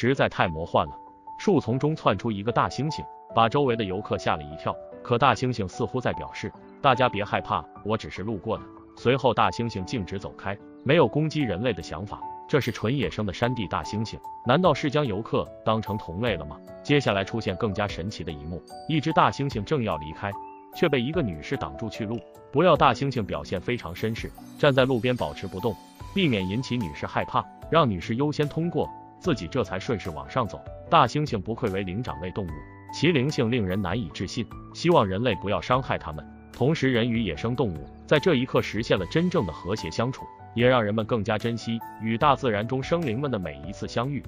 实在太魔幻了。树丛中窜出一个大猩猩，把周围的游客吓了一跳。可大猩猩似乎在表示，大家别害怕，我只是路过的。随后大猩猩径直走开，没有攻击人类的想法。这是纯野生的山地大猩猩，难道是将游客当成同类了吗？接下来出现更加神奇的一幕，一只大猩猩正要离开，却被一个女士挡住去路。不料大猩猩表现非常绅士，站在路边保持不动，避免引起女士害怕，让女士优先通过，自己这才顺势往上走。大猩猩不愧为灵长类动物，其灵性令人难以置信，希望人类不要伤害它们。同时人与野生动物在这一刻实现了真正的和谐相处，也让人们更加珍惜与大自然中生灵们的每一次相遇。